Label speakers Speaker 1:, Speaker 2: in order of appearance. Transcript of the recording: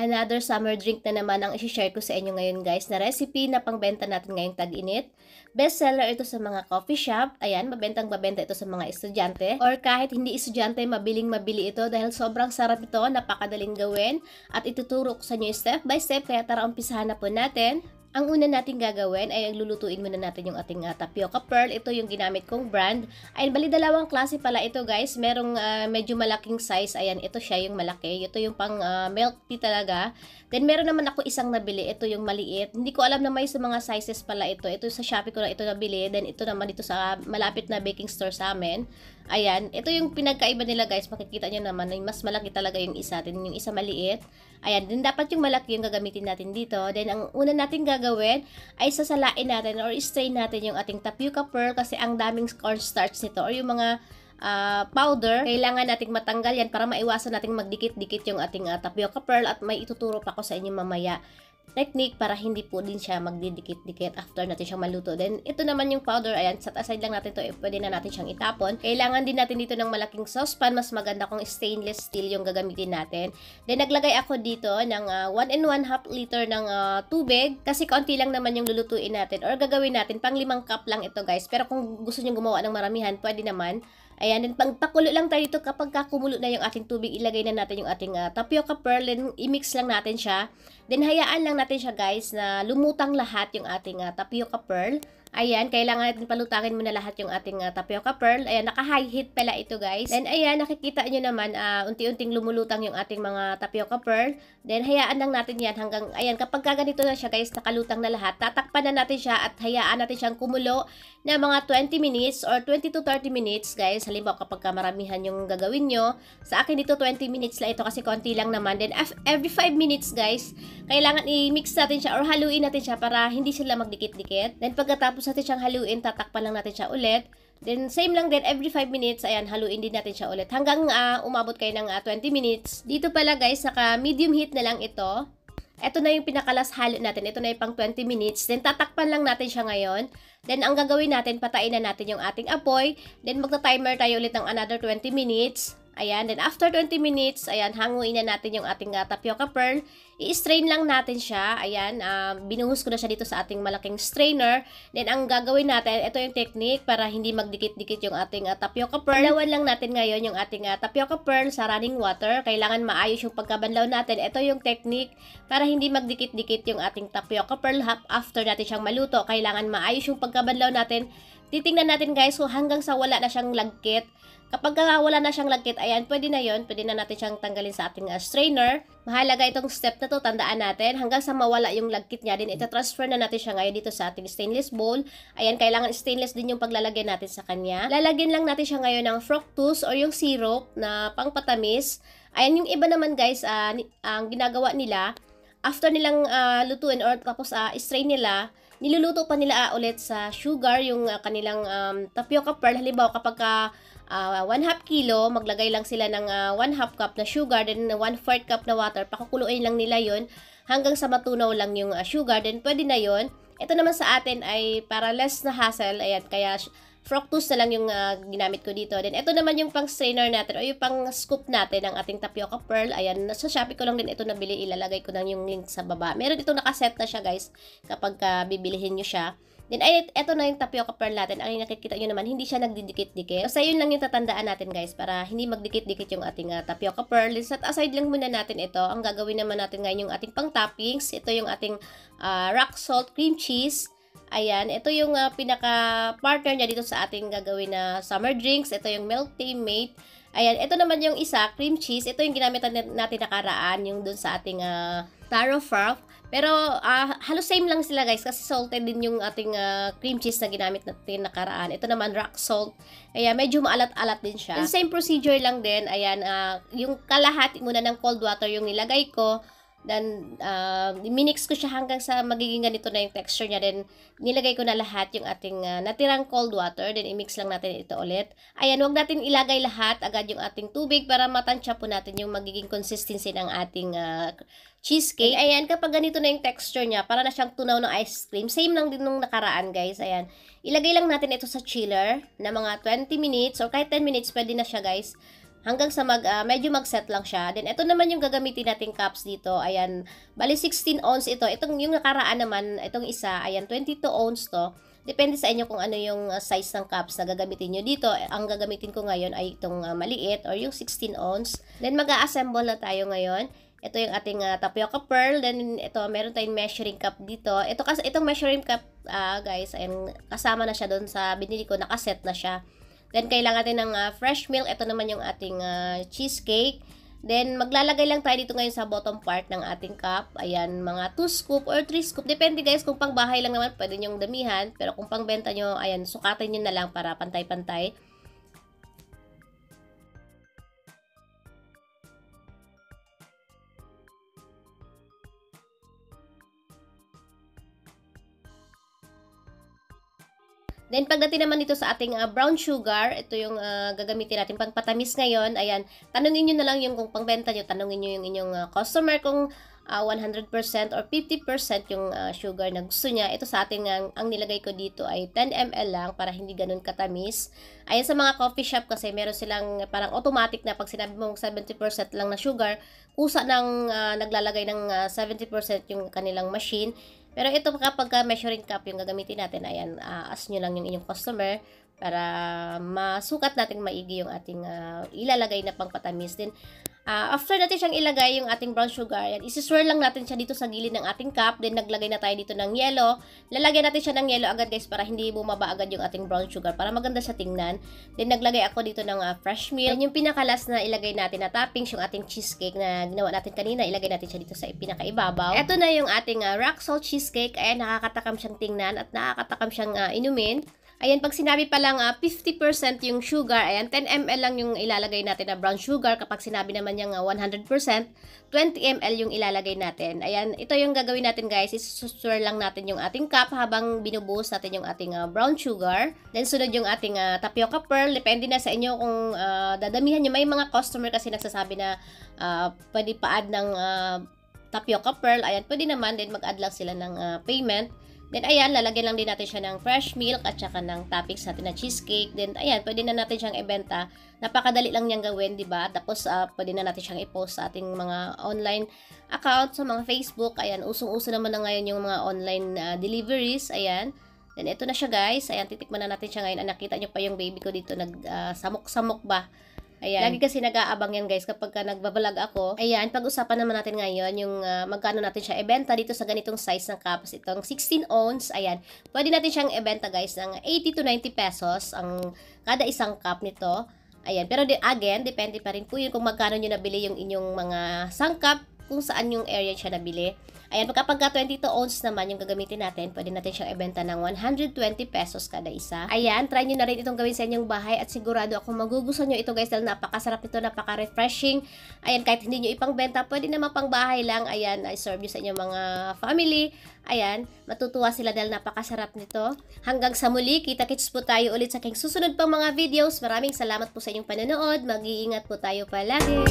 Speaker 1: Another summer drink na naman ang isi-share ko sa inyo ngayon guys na recipe na pangbenta natin ngayong tag-init. Bestseller ito sa mga coffee shop. Ayan, mabenta ito sa mga estudyante. Or kahit hindi estudyante, mabiling-mabili ito dahil sobrang sarap ito, napakadaling gawin. At ituturo ko sa inyo step by step, kaya tara umpisahan na po natin. Ang una nating gagawin ay lulutuin muna natin yung ating tapioca pearl. Ito yung ginamit kong brand. Ay, bali dalawang klase pala ito guys. Merong medyo malaking size. Ayan, ito siya yung malaki. Ito yung pang milk tea talaga. Then meron naman ako isang nabili. Ito yung maliit. Hindi ko alam na may sa mga sizes pala ito. Ito sa Shopee ko na ito nabili. Then ito naman dito sa malapit na baking store sa amin. Ayan, ito yung pinagkaiba nila guys. Makikita nyo naman, mas malaki talaga yung isa. Then yung isa maliit. Ayan, din dapat yung malaki yung gagamitin natin dito. Then ang una natin gagawin ay sasalain natin or strain natin yung ating tapioca pearl kasi ang daming cornstarch nito or yung mga powder. Kailangan nating matanggal yan para maiwasan nating magdikit-dikit yung ating tapioca pearl at may ituturo pa ko sa inyo mamaya technique para hindi po din siya magdidikit-dikit after natin siyang maluto. Then, ito naman yung powder. Ayan, set aside lang natin to. Pwede na natin siyang itapon. Kailangan din natin dito ng malaking saucepan. Mas maganda kung stainless steel yung gagamitin natin. Then, naglagay ako dito ng 1 1/2 liter ng tubig. Kasi konti lang naman yung lulutuin natin. Or gagawin natin, pang 5 cup lang ito guys. Pero kung gusto nyo gumawa ng maramihan, pwede naman. Ayan, then pakulo lang tayo dito. Kapag kumulo na yung ating tubig, ilagay na natin yung ating tapioca pearl. Then, i-mix lang natin siya. Then, hayaan lang natin siya guys na lumutang lahat yung ating tapioca pearl. Ayan, kailangan natin palutangin muna lahat yung ating tapioca pearl. Ayan, naka-high heat pala ito guys. Then, ayan, nakikita nyo naman, unti-unting lumulutang yung ating mga tapioca pearl. Then, hayaan lang natin yan hanggang, ayan, kapag ganito na siya guys, nakalutang na lahat, tatakpan na natin siya at hayaan natin siyang kumulo na mga 20 minutes or 20 to 30 minutes guys. Halimbawa, kapag maramihan yung gagawin nyo. Sa akin dito, 20 minutes lang ito kasi konti lang naman. Then, every 5 minutes guys, kailangan i-mix natin siya or haluin natin siya para hindi sila magdikit-dikit. Then, pagkatapos natin siyang haluin, tatakpan lang natin siya ulit. Then, same lang din, every 5 minutes, ayan, haluin din natin siya ulit. Hanggang umabot kayo ng 20 minutes. Dito pala guys, naka medium heat na lang ito. Ito na yung pinakalas halo natin. Ito na yung pang 20 minutes. Then, tatakpan lang natin siya ngayon. Then, ang gagawin natin, patayin na natin yung ating apoy. Then, magta-timer tayo ulit ng another 20 minutes. Ayan, then after 20 minutes, ayan, hanguin na natin yung ating tapioca pearl. I-strain lang natin siya. Ayan, binuhos ko na siya dito sa ating malaking strainer. Then, ang gagawin natin, ito yung technique para hindi magdikit-dikit yung ating tapioca pearl. Lawan lang natin ngayon yung ating tapioca pearl sa running water. Kailangan maayos yung pagkabanlaw natin. Ito yung technique para hindi magdikit-dikit yung ating tapioca pearl after natin siyang maluto. Kailangan maayos yung pagkabanlaw natin. Titingnan natin guys, so hanggang sa wala na siyang lagkit. Kapag wala na siyang lagkit, ayan, pwede na yon. Pwede na natin siyang tanggalin sa ating strainer. Mahalaga itong step na to, tandaan natin. Hanggang sa mawala yung lagkit niya, din ita-transfer na natin siya ngayon dito sa ating stainless bowl. Ayan, kailangan stainless din yung paglalagyan natin sa kanya. Lalagyan lang natin siya ngayon ng fructose or yung syrup na pangpatamis. Ayan, yung iba naman guys, ang ginagawa nila, after nilang lutuin or tapos strain nila, niluluto pa nila ulit sa sugar yung kanilang tapioca pearl. Halimbawa kapag 1/2 kilo, maglagay lang sila ng 1/2 cup na sugar, then 1/4 cup na water, pakukuluin lang nila yon hanggang sa matunaw lang yung sugar, then pwede na yon. Ito naman sa atin ay para less na hassle, ayan, kaya fructose na lang yung ginamit ko dito. Then ito naman yung pang strainer natin o yung pang scoop natin ng ating tapioca pearl. Ayan, sa Shopee ko lang din ito nabili, ilalagay ko lang yung link sa baba. Meron dito nakaset na siya guys kapag bibilihin nyo siya. Then, ay, ito na yung tapioca pearl natin. Ang nakikita nyo naman, hindi siya nagdidikit-dikit. So, yun lang yung tatandaan natin, guys, para hindi magdikit-dikit yung ating tapioca pearl. Set aside lang muna natin ito. Ang gagawin naman natin ngayon yung ating pang-toppings. Ito yung ating rock salt cream cheese. Ayan, ito yung pinaka-partner niya dito sa ating gagawin na summer drinks. Ito yung milk tea mate. Ayan, ito naman yung isa, cream cheese. Ito yung ginamit natin nakaraan, yung dun sa ating taro froth. Pero halos same lang sila guys kasi salted din yung ating cream cheese na ginamit natin nakaraan. Ito naman rock salt. Kaya medyo maalat-alat din siya. And same procedure lang din. Ayan, yung kalahati muna ng cold water yung nilagay ko. Then, minix ko siya hanggang sa magiging ganito na yung texture niya. Then, nilagay ko na lahat yung ating natirang cold water. Then, i-mix lang natin ito ulit. Ayan, huwag natin ilagay lahat agad yung ating tubig para matansya po natin yung magiging consistency ng ating cheesecake. Ayan, kapag ganito na yung texture niya, para na siyang tunaw ng ice cream. Same lang din nung nakaraan, guys. Ayan, ilagay lang natin ito sa chiller na mga 20 minutes or kahit 10 minutes, pwede na siya, guys. hanggang sa medyo mag-set lang siya. Then, ito naman yung gagamitin nating cups dito. Ayan, bali 16 ounce ito. Itong yung nakaraan naman, itong isa, ayan, 22 ounce to. Depende sa inyo kung ano yung size ng cups na gagamitin nyo dito. Ang gagamitin ko ngayon ay itong maliit or yung 16 ounce. Then, mag-a-assemble na tayo ngayon. Ito yung ating tapioca pearl. Then, ito, meron tayong measuring cup dito. Itong measuring cup, guys, ayan, kasama na siya doon sa binili ko. Nakaset na siya. Then, kailangan natin ng fresh milk. Ito naman yung ating cheesecake. Then, maglalagay lang tayo dito ngayon sa bottom part ng ating cup. Ayan, mga 2 scoop or 3 scoop. Depende guys, kung pang bahay lang naman, pwede nyong damihan. Pero kung pang benta nyo, ayan, sukatin nyo na lang para pantay-pantay. Then, pagdating naman dito sa ating brown sugar, ito yung gagamitin natin pang patamis ngayon. Ayan, tanungin nyo na lang yung kung pangbenta nyo, tanungin nyo yung inyong customer kung 100% or 50% yung sugar na gusto niya. Ito sa ating, ang nilagay ko dito ay 10 ml lang para hindi ganun katamis. Ayan, sa mga coffee shop kasi meron silang parang automatic na pag sinabi mong 70% lang na sugar, kusa nang naglalagay ng 70% yung kanilang machine. Pero ito kapag measuring cup yung gagamitin natin, ayan, ask nyo lang yung inyong customer para masukat natin maigi yung ating ilalagay na pangpatamis. Then, after natin siyang ilagay yung ating brown sugar, ayan, isi-swirl lang natin siya dito sa gilid ng ating cup. Then, naglagay na tayo dito ng yellow. Lalagyan natin siya ng yellow agad guys para hindi bumaba agad yung ating brown sugar para maganda siya tingnan. Then, naglagay ako dito ng fresh milk. Then, yung pinakalas na ilagay natin na toppings, yung ating cheesecake na ginawa natin kanina, ilagay natin siya dito sa pinakaibabaw. Ito na yung ating rock salt cheesecake. Ayan, nakakatakam siyang tingnan at nakakatakam siyang inumin. Ayan, pag sinabi pa lang 50% yung sugar, ayan, 10 ml lang yung ilalagay natin na brown sugar. Kapag sinabi naman niyang 100%, 20 ml yung ilalagay natin. Ayan, ito yung gagawin natin guys, isuswirl lang natin yung ating cup habang binubuhos natin yung ating brown sugar. Then, sunod yung ating tapioca pearl. Depende na sa inyo kung dadamihan nyo. May mga customer kasi nagsasabi na pwede pa-add ng tapioca pearl. Ayan, pwede naman din mag-add lang sila ng payment. Then, ayan, lalagyan lang din natin siya ng fresh milk at saka ng toppings natin na cheesecake. Then, ayan, pwede na natin siyang ibenta. Napakadali lang niyang gawin, di ba? Tapos, pwede na natin siyang i-post sa ating mga online account, sa mga Facebook. Ayan, usong-uso naman na ngayon yung mga online deliveries. Ayan. Then, ito na siya, guys. Ayan, titikman na natin siya ngayon. Nakita niyo pa yung baby ko dito, nagsamok-samok ba? Ayan. Lagi kasi nag-aabang yan guys kapag nagbabalag ako. Ayan, pag-usapan naman natin ngayon yung magkano natin siya ibenta dito sa ganitong size ng cups. Itong 16 ounce, ayan. Pwede natin siyang ibenta guys ng 80 to 90 pesos ang kada isang cup nito. Ayan, pero again, depende pa rin po yun kung magkano nyo nabili yung inyong mga sangkap, kung saan yung area siya nabili. Ayan, kapag 22 ounce naman yung gagamitin natin, pwede natin siyang ibenta ng 120 pesos kada isa. Ayan, try nyo na rin itong gawin sa inyong bahay at sigurado ako magugustuhan nyo ito guys dahil napakasarap ito, napaka-refreshing. Ayan, kahit hindi nyo ipangbenta, pwede naman pang bahay lang. Ayan, i-serve nyo sa inyong mga family. Ayan, matutuwa sila dahil napakasarap nito. Hanggang sa muli, kita-kits po tayo ulit sa aking susunod pang mga videos. Maraming salamat po sa inyong panonood. Mag-iingat po tayo palagi.